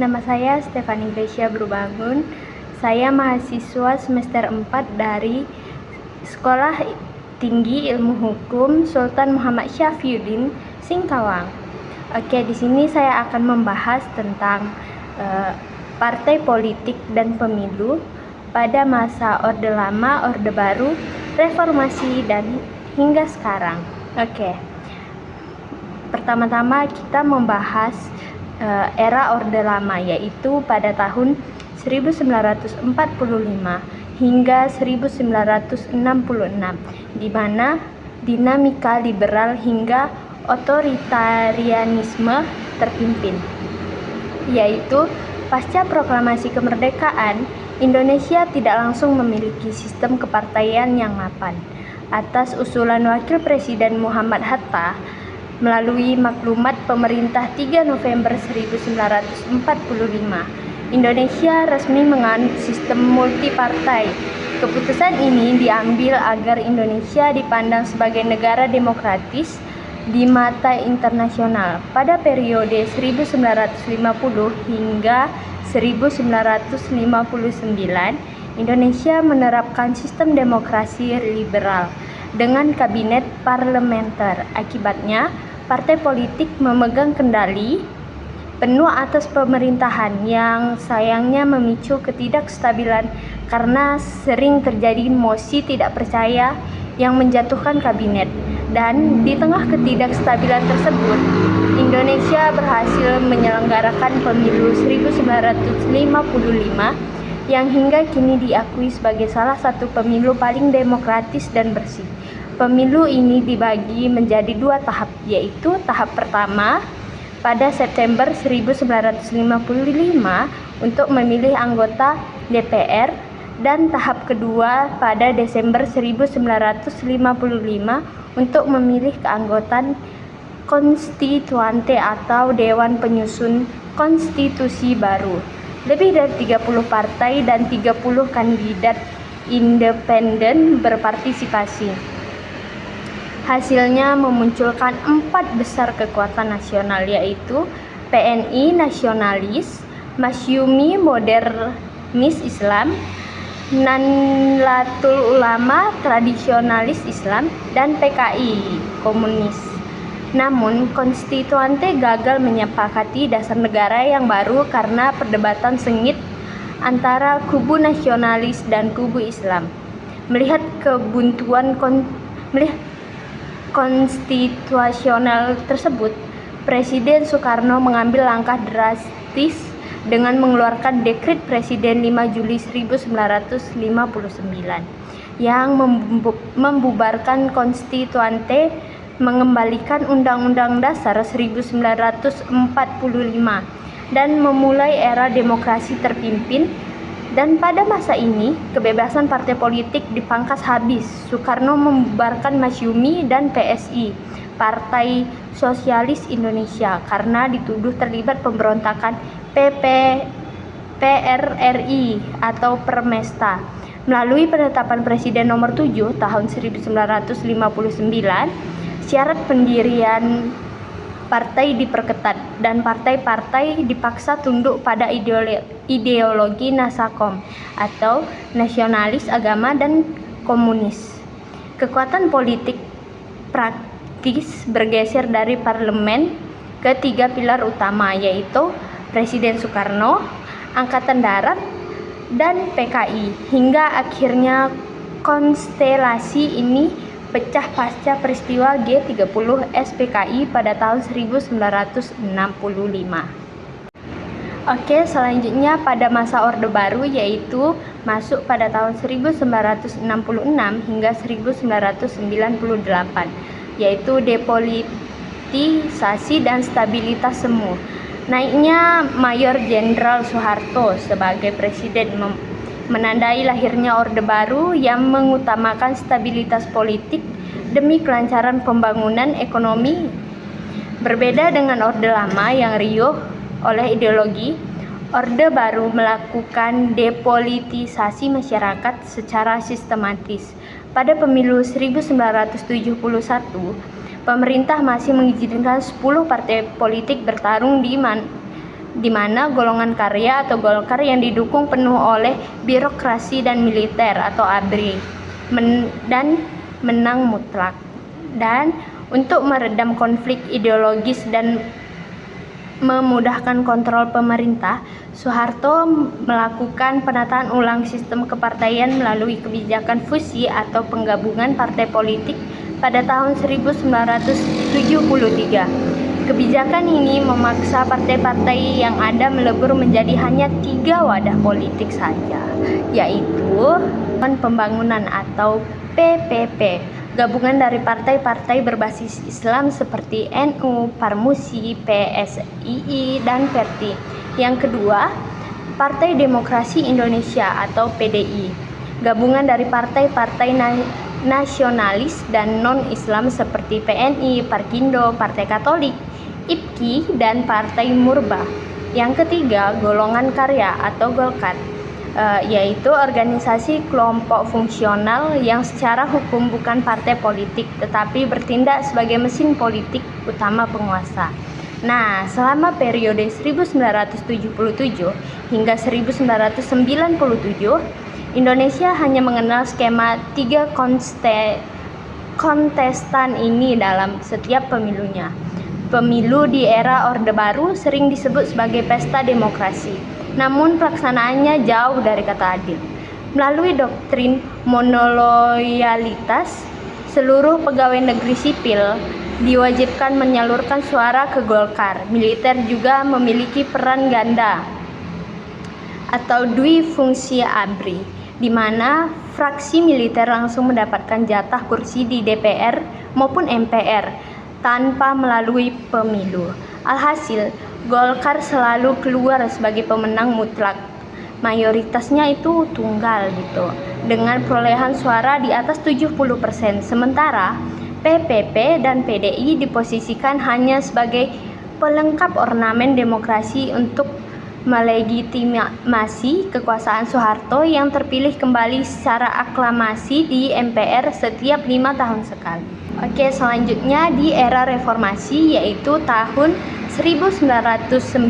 Nama saya Stefani Gracia Brubangun. Saya mahasiswa semester 4 dari Sekolah Tinggi Ilmu Hukum Sultan Muhammad Syafriuddin, Singkawang. Oke, di sini saya akan membahas tentang partai politik dan pemilu pada masa Orde Lama, Orde Baru, Reformasi, dan hingga sekarang. Oke. Pertama-tama kita membahas era Orde Lama, yaitu pada tahun 1945 hingga 1966, di mana dinamika liberal hingga otoritarianisme terpimpin, yaitu pasca proklamasi kemerdekaan, Indonesia tidak langsung memiliki sistem kepartaian yang mapan. Atas usulan Wakil Presiden Muhammad Hatta, melalui maklumat pemerintah 3 November 1945, Indonesia resmi menganut sistem multipartai. Keputusan ini diambil agar Indonesia dipandang sebagai negara demokratis di mata internasional. Pada periode 1950 hingga 1959, Indonesia menerapkan sistem demokrasi liberal dengan kabinet parlementer. Akibatnya, partai politik memegang kendali penuh atas pemerintahan, yang sayangnya memicu ketidakstabilan karena sering terjadi mosi tidak percaya yang menjatuhkan kabinet. Dan di tengah ketidakstabilan tersebut, Indonesia berhasil menyelenggarakan pemilu 1955 yang hingga kini diakui sebagai salah satu pemilu paling demokratis dan bersih. Pemilu ini dibagi menjadi 2 tahap, yaitu tahap pertama pada September 1955 untuk memilih anggota DPR, dan tahap kedua pada Desember 1955 untuk memilih keanggotaan konstituante atau Dewan Penyusun Konstitusi baru. Lebih dari 30 partai dan 30 kandidat independen berpartisipasi. Hasilnya memunculkan 4 besar kekuatan nasional, yaitu PNI Nasionalis, Masyumi Modernis Islam, Nahdlatul Ulama Tradisionalis Islam, dan PKI Komunis. Namun, konstituante gagal menyepakati dasar negara yang baru karena perdebatan sengit antara kubu nasionalis dan kubu Islam. Melihat kebuntuan konstitusional tersebut, Presiden Soekarno mengambil langkah drastis dengan mengeluarkan Dekret Presiden 5 Juli 1959 yang membubarkan konstituante, mengembalikan Undang-Undang Dasar 1945, dan memulai era demokrasi terpimpin. Dan pada masa ini, kebebasan partai politik dipangkas habis. Soekarno membubarkan Masyumi dan PSI, Partai Sosialis Indonesia, karena dituduh terlibat pemberontakan PRRI atau Permesta. Melalui penetapan Presiden nomor 7 tahun 1959, syarat pendirian partai diperketat dan partai-partai dipaksa tunduk pada ideologi Nasakom atau nasionalis agama dan komunis. Kekuatan politik praktis bergeser dari parlemen ke 3 pilar utama, yaitu Presiden Soekarno, Angkatan Darat, dan PKI, hingga akhirnya konstelasi ini pecah pasca peristiwa G30 SPKI pada tahun 1965. Oke, selanjutnya pada masa Orde Baru, yaitu masuk pada tahun 1966 hingga 1998, yaitu depolitisasi dan stabilitas semu. Naiknya Mayor Jenderal Soeharto sebagai presiden menandai lahirnya Orde Baru yang mengutamakan stabilitas politik demi kelancaran pembangunan ekonomi. Berbeda dengan Orde Lama yang riuh oleh ideologi, Orde Baru melakukan depolitisasi masyarakat secara sistematis. Pada pemilu 1971, pemerintah masih mengizinkan 10 partai politik bertarung di mana golongan karya atau Golkar yang didukung penuh oleh birokrasi dan militer atau ABRI dan menang mutlak. Dan untuk meredam konflik ideologis dan memudahkan kontrol pemerintah, Soeharto melakukan penataan ulang sistem kepartaian melalui kebijakan fusi atau penggabungan partai politik pada tahun 1973. Kebijakan ini memaksa partai-partai yang ada melebur menjadi hanya 3 wadah politik saja, yaitu Pembangunan atau PPP, gabungan dari partai-partai berbasis Islam seperti NU, Parmusi, PSII, dan PERTI. Yang kedua, Partai Demokrasi Indonesia atau PDI, gabungan dari partai-partai nasionalis dan non-Islam seperti PNI, Parkindo, Partai Katolik, IPKI, dan Partai Murba. Yang ketiga, golongan karya atau Golkar, yaitu organisasi kelompok fungsional yang secara hukum bukan partai politik tetapi bertindak sebagai mesin politik utama penguasa. Nah, selama periode 1977 hingga 1997, Indonesia hanya mengenal skema 3 kontestan ini dalam setiap pemilunya. Pemilu di era Orde Baru sering disebut sebagai pesta demokrasi, namun pelaksanaannya jauh dari kata adil. Melalui doktrin monoloyalitas, seluruh pegawai negeri sipil diwajibkan menyalurkan suara ke Golkar. Militer juga memiliki peran ganda atau dui fungsi ABRI, di mana fraksi militer langsung mendapatkan jatah kursi di DPR maupun MPR tanpa melalui pemilu. Alhasil, Golkar selalu keluar sebagai pemenang mutlak. Mayoritasnya itu tunggal gitu, dengan perolehan suara di atas 70%. Sementara PPP dan PDI diposisikan hanya sebagai pelengkap ornamen demokrasi untuk melegitimasi kekuasaan Soeharto yang terpilih kembali secara aklamasi di MPR setiap 5 tahun sekali. Oke, selanjutnya di era reformasi, yaitu tahun 1998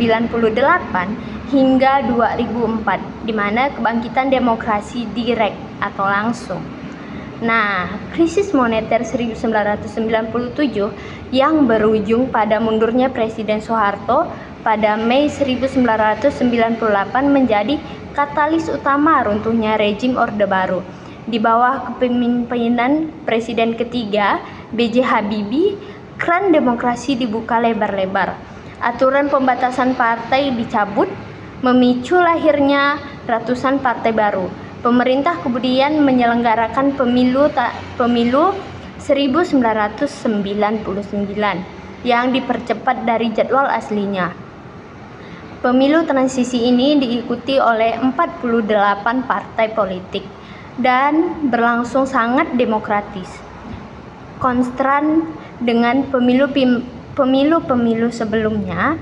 hingga 2004, di mana kebangkitan demokrasi direct atau langsung. Nah, krisis moneter 1997 yang berujung pada mundurnya Presiden Soeharto pada Mei 1998 menjadi katalis utama runtuhnya rezim Orde Baru. Di bawah kepemimpinan Presiden ketiga B.J. Habibie, keran demokrasi dibuka lebar-lebar. Aturan pembatasan partai dicabut, memicu lahirnya ratusan partai baru. Pemerintah kemudian menyelenggarakan pemilu 1999 yang dipercepat dari jadwal aslinya. Pemilu transisi ini diikuti oleh 48 partai politik dan berlangsung sangat demokratis. Konstran dengan pemilu sebelumnya,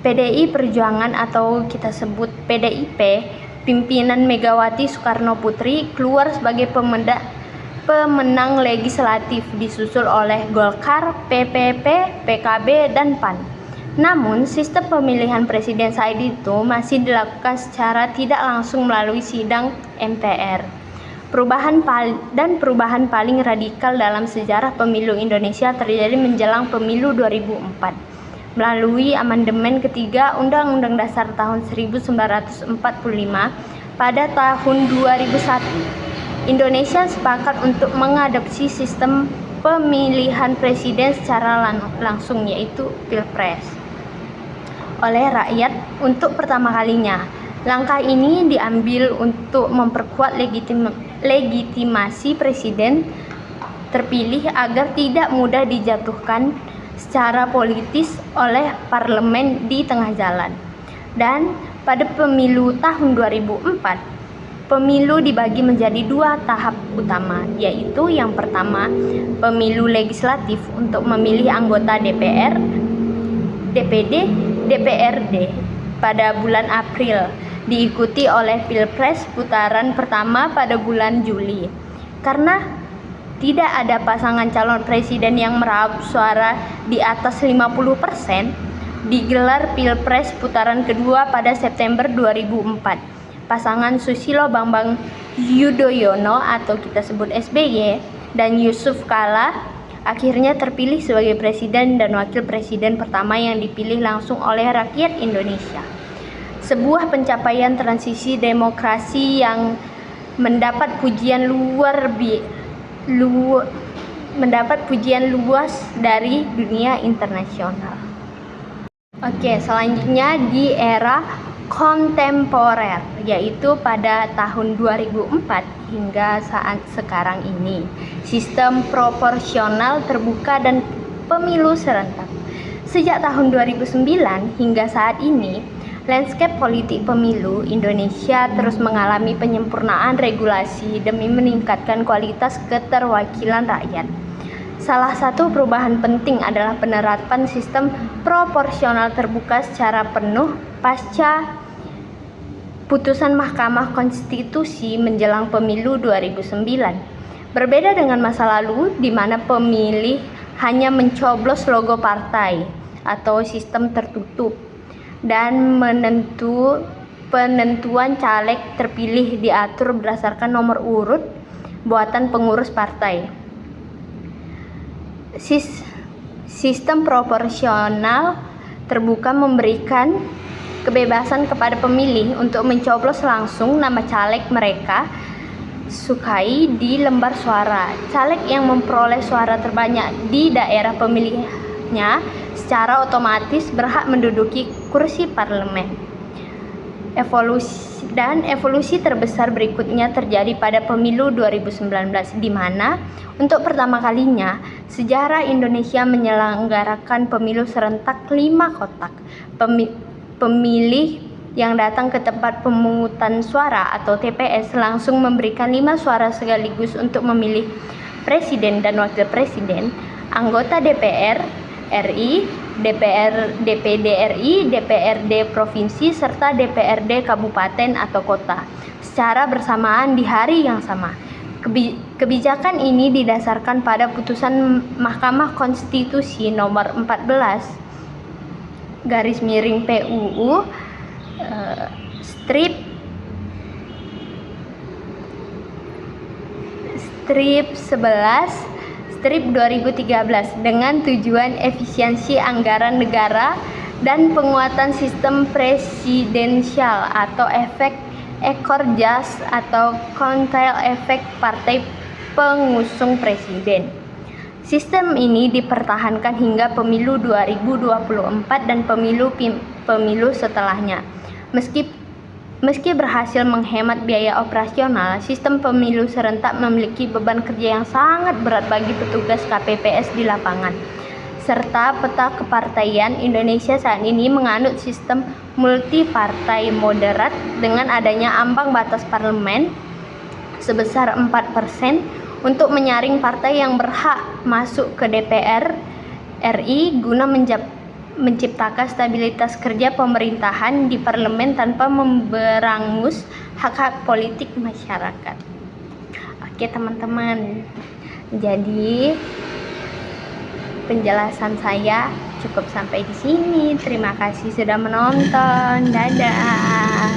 PDI Perjuangan atau kita sebut PDIP, pimpinan Megawati Soekarno Putri keluar sebagai pemenang legislatif, disusul oleh Golkar, PPP, PKB, dan PAN. Namun, sistem pemilihan presiden saat itu masih dilakukan secara tidak langsung melalui sidang MPR. Perubahan paling radikal dalam sejarah pemilu Indonesia terjadi menjelang pemilu 2004. Melalui amandemen ketiga Undang-Undang Dasar tahun 1945 pada tahun 2001, Indonesia sepakat untuk mengadopsi sistem pemilihan presiden secara langsung, yaitu Pilpres, oleh rakyat untuk pertama kalinya. Langkah ini diambil untuk memperkuat legitimasi presiden terpilih agar tidak mudah dijatuhkan secara politis oleh parlemen di tengah jalan. Dan pada pemilu tahun 2004, pemilu dibagi menjadi 2 tahap utama, yaitu yang pertama, pemilu legislatif untuk memilih anggota DPR, DPD, DPRD pada bulan April, diikuti oleh Pilpres putaran pertama pada bulan Juli. Karena tidak ada pasangan calon presiden yang meraup suara di atas 50%, digelar Pilpres putaran kedua pada September 2004. Pasangan Susilo Bambang Yudhoyono atau kita sebut SBY dan Yusuf Kala akhirnya terpilih sebagai presiden dan wakil presiden pertama yang dipilih langsung oleh rakyat Indonesia. Sebuah pencapaian transisi demokrasi yang mendapat pujian luas dari dunia internasional. Oke, selanjutnya di era kontemporer, yaitu pada tahun 2004 hingga saat sekarang ini. Sistem proporsional terbuka dan pemilu serentak. Sejak tahun 2009 hingga saat ini, landscape politik pemilu Indonesia terus mengalami penyempurnaan regulasi demi meningkatkan kualitas keterwakilan rakyat. Salah satu perubahan penting adalah penerapan sistem proporsional terbuka secara penuh pasca putusan Mahkamah Konstitusi menjelang pemilu 2009. Berbeda dengan masa lalu di mana pemilih hanya mencoblos logo partai atau sistem tertutup dan penentuan caleg terpilih diatur berdasarkan nomor urut buatan pengurus partai. Sistem proporsional terbuka memberikan kebebasan kepada pemilih untuk mencoblos langsung nama caleg mereka sukai di lembar suara. Caleg yang memperoleh suara terbanyak di daerah pemilihnya secara otomatis berhak menduduki kursi parlemen. Evolusi terbesar berikutnya terjadi pada pemilu 2019, di mana untuk pertama kalinya sejarah Indonesia menyelenggarakan pemilu serentak 5 kotak. Pemilih yang datang ke tempat pemungutan suara atau TPS langsung memberikan 5 suara sekaligus untuk memilih presiden dan wakil presiden, anggota DPR RI, DPD RI, DPRD provinsi, serta DPRD kabupaten atau kota secara bersamaan di hari yang sama. Kebijakan ini didasarkan pada putusan Mahkamah Konstitusi nomor 14 /PUU strip 11 strip 2013 dengan tujuan efisiensi anggaran negara dan penguatan sistem presidensial atau efek ekor jas atau kotel efek partai pengusung presiden. Sistem ini dipertahankan hingga pemilu 2024 dan pemilu setelahnya. Meski berhasil menghemat biaya operasional, sistem pemilu serentak memiliki beban kerja yang sangat berat bagi petugas KPPS di lapangan. Serta peta kepartaian Indonesia saat ini menganut sistem multipartai moderat dengan adanya ambang batas parlemen sebesar 4% untuk menyaring partai yang berhak masuk ke DPR RI guna menciptakan stabilitas kerja pemerintahan di parlemen tanpa memberangus hak-hak politik masyarakat. Oke teman-teman, jadi penjelasan saya cukup sampai di sini. Terima kasih sudah menonton. Dadah.